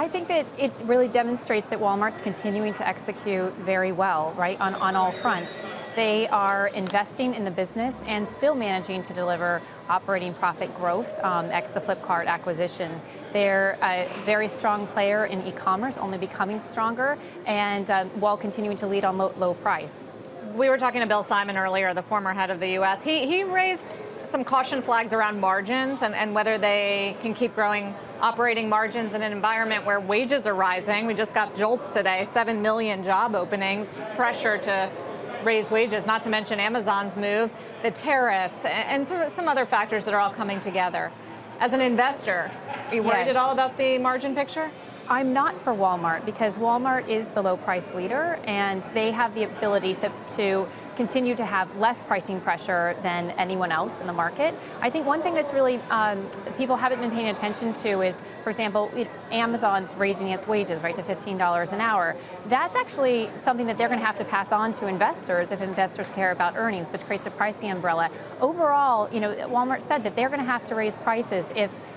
I think that it really demonstrates that Walmart's continuing to execute very well, right, on all fronts. They are investing in the business and still managing to deliver operating profit growth, ex the Flipkart acquisition. They're a very strong player in e-commerce, only becoming stronger, and while continuing to lead on low price. We were talking to Bill Simon earlier, the former head of the U.S. He raised some caution flags around margins and whether they can keep growing operating margins in an environment where wages are rising. We just got jolts today, 7 million job openings, pressure to raise wages, not to mention Amazon's move, the tariffs, and sort of some other factors that are all coming together. As an investor, are you worried at all about the margin picture? I'm not for Walmart because Walmart is the low price leader and they have the ability to continue to have less pricing pressure than anyone else in the market. I think one thing that's really people haven't been paying attention to is, for example, Amazon's raising its wages, right, to $15 an hour. That's actually something that they're going to have to pass on to investors if investors care about earnings, which creates a pricing umbrella. Overall, you know, Walmart said that they're going to have to raise prices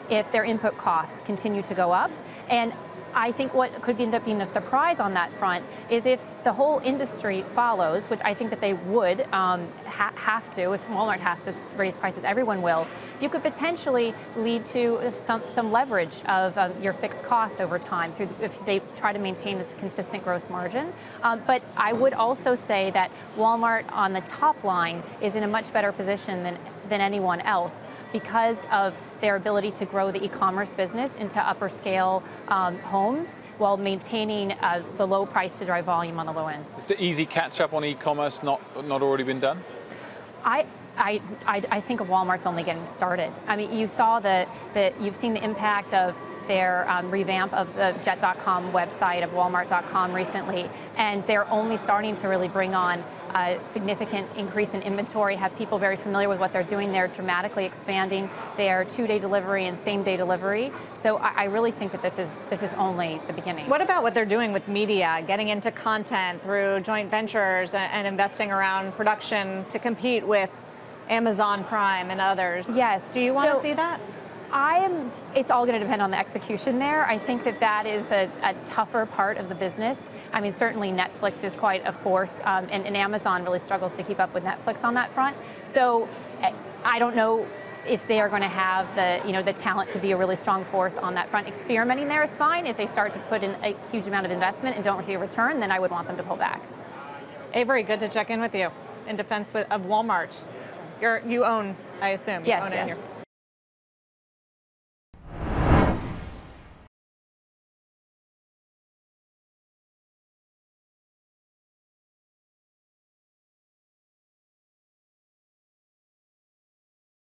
if their input costs continue to go up. And I think what could end up being a surprise on that front is if the whole industry follows, which I think that they would have to, if Walmart has to raise prices, everyone will, you could potentially lead to some leverage of your fixed costs over time if they try to maintain this consistent gross margin. But I would also say that Walmart on the top line is in a much better position than anyone else because of their ability to grow the e-commerce business into upper scale homes while maintaining the low price to drive volume on the low end. Is the easy catch up on e-commerce not already been done? I think Walmart's only getting started. I mean, you saw you've seen the impact of their revamp of the Jet.com website, of Walmart.com recently, and they're only starting to really bring on a significant increase in inventory, have people very familiar with what they're doing. They're dramatically expanding their 2-day delivery and same-day delivery. So I really think that this is only the beginning. What about what they're doing with media, getting into content through joint ventures and investing around production to compete with Amazon Prime and others? Yes. Do you want to see that? It's all going to depend on the execution there. I think that is a tougher part of the business. I mean, certainly Netflix is quite a force, and Amazon really struggles to keep up with Netflix on that front. So I don't know if they are going to have the talent to be a really strong force on that front. Experimenting there is fine. If they start to put in a huge amount of investment and don't receive a return, then I would want them to pull back. Avery, good to check in with you in defense of Walmart. You own, I assume. Yes.